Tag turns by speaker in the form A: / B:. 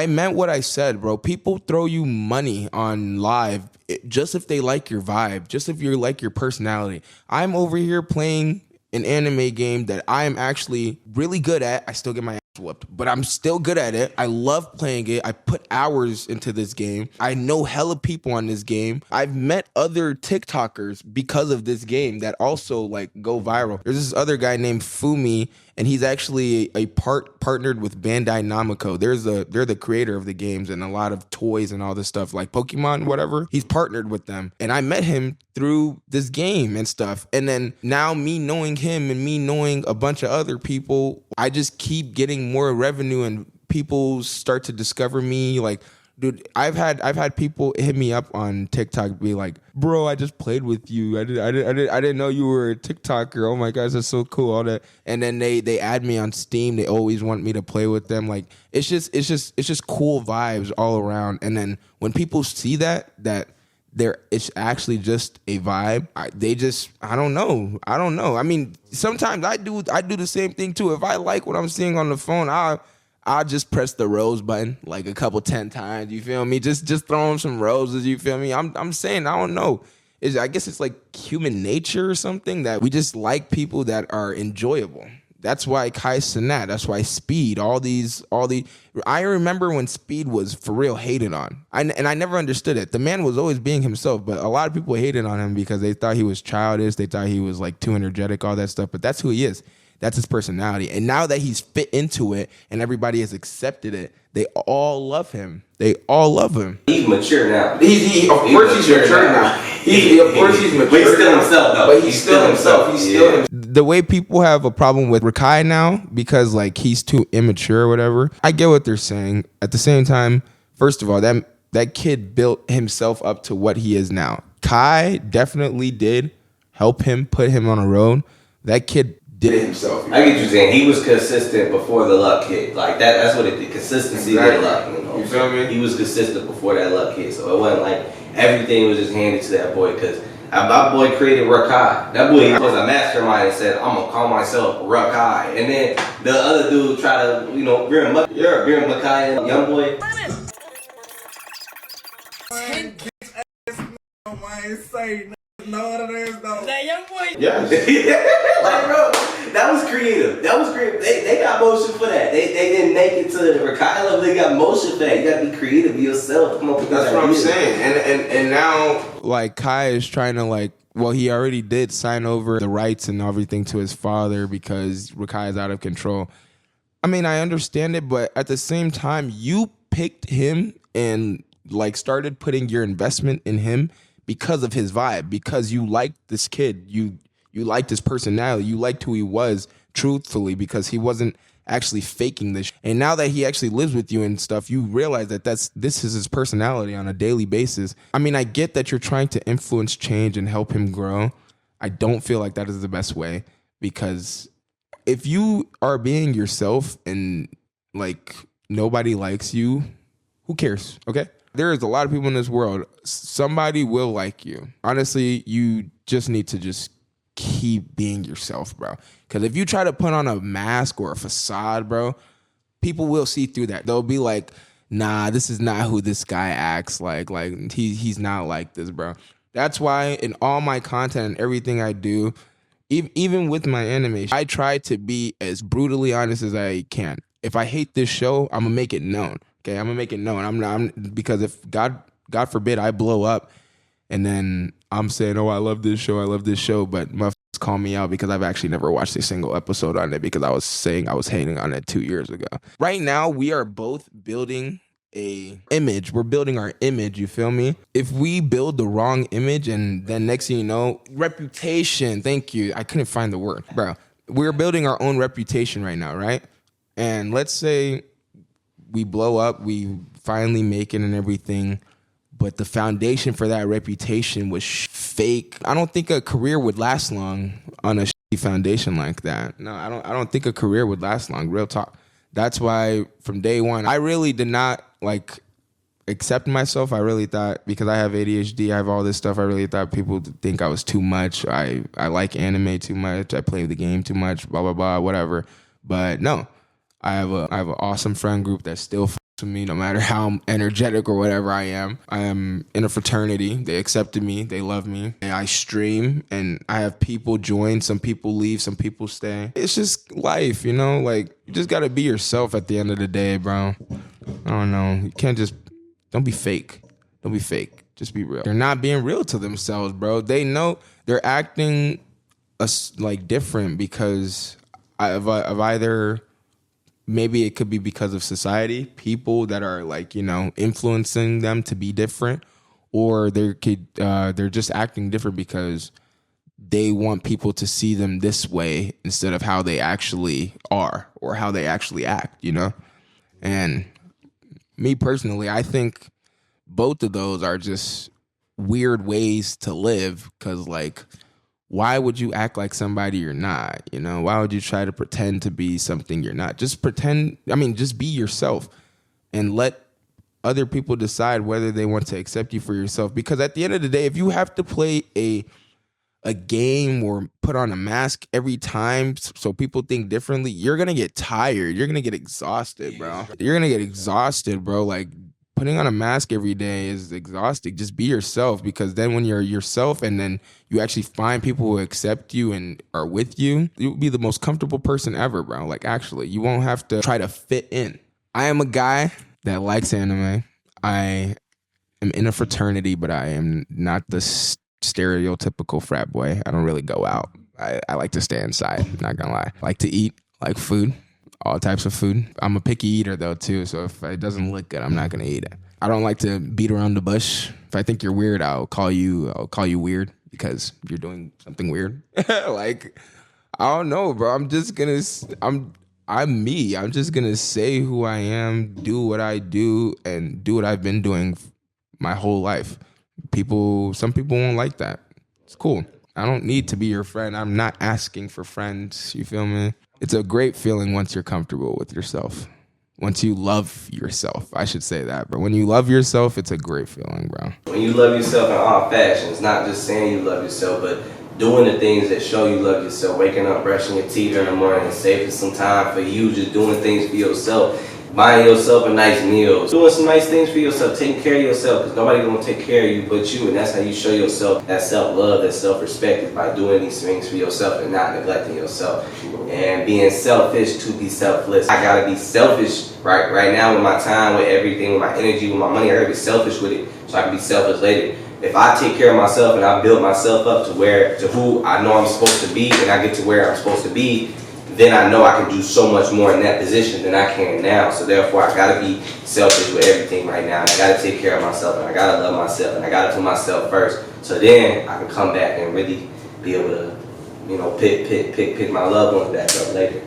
A: I meant what I said, bro. People throw you money on live just if they like your vibe, just if you like your personality. I'm over here playing an anime game that I am actually really good at. I still get my ass whooped, but I'm still good at it. I love playing it. I put hours into this game. I know hella people on this game. I've met other TikTokers because of this game that also like go viral. There's this other guy named Fumi, and he's actually partnered with Bandai Namco. They're the creator of the games and a lot of toys and all this stuff like Pokemon, whatever. He's partnered with them, and I met him through this game and stuff. And then now me knowing him and me knowing a bunch of other people, I just keep getting more revenue and people start to discover me. Like, dude, I've had people hit me up on TikTok, be like, "Bro, I just played with you. I didn't know you were a TikToker. Oh my gosh, that's so cool." All that, and then they add me on Steam. They always want me to play with them. Like, it's just cool vibes all around. And then when people see that it's actually just a vibe, I don't know. I mean, sometimes I do the same thing too. If I like what I'm seeing on the phone, I'll just press the rose button like a couple 10 times. You feel me? Just throw them some roses. You feel me? I'm saying, I don't know. I guess it's like human nature or something that we just like people that are enjoyable. That's why Cenat. That's why Speed. All the. I remember when Speed was for real hated on. And I never understood it. The man was always being himself, but a lot of people hated on him because they thought he was childish. They thought he was like too energetic, all that stuff. But that's who he is. That's his personality. And now that he's fit into it and everybody has accepted it, they all love him. They all love him.
B: He's mature now.
A: Of course he's mature now. Of course he's mature.
B: But he's still himself, though.
A: But he's still himself. He's still himself. The way people have a problem with Rakai now because like he's too immature or whatever, I get what they're saying. At the same time, first of all, that kid built himself up to what he is now. Kai definitely did help him, put him on a road. That kid did it himself.
B: I get you saying. He was consistent before the luck hit. Like that's what it did. Consistency with luck.
A: You feel me?
B: He was consistent before that luck hit. So it wasn't like everything was just handed to that boy. Because my boy created Rakai. That boy was a mastermind and said, "I'm gonna call myself Rakai." And then the other dude tried to, bring Makai and young boy.
C: No, it is though. That young boy.
A: Yes.
B: Like, bro, that was creative. They got motion for that. They didn't make it to the Rakai level. They got motion for that. You gotta be creative, be yourself. Come up with
A: That's what I'm saying. And now like Kai is trying to he already did sign over the rights and everything to his father because Rakai is out of control. I mean, I understand it, but at the same time, you picked him and started putting your investment in him because of his vibe, because you liked this kid, you liked his personality, you liked who he was truthfully because he wasn't actually faking this. And now that he actually lives with you and stuff, you realize that this is his personality on a daily basis. I mean, I get that you're trying to influence change and help him grow. I don't feel like that is the best way because if you are being yourself and nobody likes you, who cares? Okay? There is a lot of people in this world. Somebody will like you. Honestly, you just need to just keep being yourself, bro. Because if you try to put on a mask or a facade, bro, people will see through that. They'll be like, nah, this is not who this guy acts like. Like, he's not like this, bro. That's why in all my content and everything I do, even with my animation, I try to be as brutally honest as I can. If I hate this show, I'm going to make it known. Okay, I'm gonna make it known. Because if God forbid I blow up, and then I'm saying, "Oh, I love this show," but motherfuckers call me out because I've actually never watched a single episode on it because I was saying I was hating on it 2 years ago. Right now, we are both building a image. We're building our image. You feel me? If we build the wrong image, and then next thing you know, reputation. Thank you. I couldn't find the word, bro. We're building our own reputation right now, right? And let's say we blow up, we finally make it and everything, but the foundation for that reputation was fake. I don't think a career would last long on a shitty foundation like that. No, I don't think a career would last long, real talk. That's why from day one, I really did not accept myself. I really thought, because I have ADHD, I have all this stuff, I really thought people would think I was too much. I like anime too much, I play the game too much, blah, blah, blah, whatever. But no. I have an awesome friend group that still fucks to me, no matter how energetic or whatever I am. I am in a fraternity. They accepted me. They love me. And I stream and I have people join. Some people leave. Some people stay. It's just life, you know? Like, you just got to be yourself at the end of the day, bro. I don't know. You can't just, don't be fake. Don't be fake. Just be real. They're not being real to themselves, bro. They know they're acting like different because of either, maybe it could be because of society, people that are like, you know, influencing them to be different, or they're just acting different because they want people to see them this way instead of how they actually are or how they actually act, you know? And me personally, I think both of those are just weird ways to live, because like, why would you act like somebody you're not? You know, why would you try to pretend to be something you're not? Just pretend, I mean, just be yourself and let other people decide whether they want to accept you for yourself. Because at the end of the day, if you have to play a game or put on a mask every time so people think differently, you're going to get tired. You're going to get exhausted, bro. You're going to get exhausted, bro. Like, putting on a mask every day is exhausting. Just be yourself, because then when you're yourself and then you actually find people who accept you and are with you, you'll be the most comfortable person ever, bro. Like, actually, you won't have to try to fit in. I am a guy that likes anime. I am in a fraternity, but I am not the stereotypical frat boy. I don't really go out. I like to stay inside, not gonna lie. I like to eat, like food. All types of food. I'm a picky eater though too, so if it doesn't look good, I'm not gonna eat it. I don't like to beat around the bush. If I think you're weird, I'll call you weird because you're doing something weird. Like, I don't know, bro. I'm me. I'm just gonna say who I am, do what I do, and do what I've been doing my whole life. Some people won't like that. It's cool. I don't need to be your friend. I'm not asking for friends. You feel me? It's a great feeling once you're comfortable with yourself. Once you love yourself, I should say that. But when you love yourself, it's a great feeling, bro.
B: When you love yourself in all fashions, not just saying you love yourself, but doing the things that show you love yourself. Waking up, brushing your teeth in the morning, saving some time for you, just doing things for yourself. Buying yourself a nice meal, doing some nice things for yourself, taking care of yourself, because nobody gonna take care of you but you, and that's how you show yourself that self-love, that self-respect, is by doing these things for yourself and not neglecting yourself. And being selfish to be selfless. I gotta be selfish right now with my time, with everything, with my energy, with my money. I gotta be selfish with it so I can be selfish later. If I take care of myself and I build myself up to who I know I'm supposed to be, and I get to where I'm supposed to be, then I know I can do so much more in that position than I can now. So therefore, I gotta be selfish with everything right now. I gotta take care of myself, and I gotta love myself, and I gotta put myself first. So then I can come back and really be able to, you know, pick my loved ones back up later.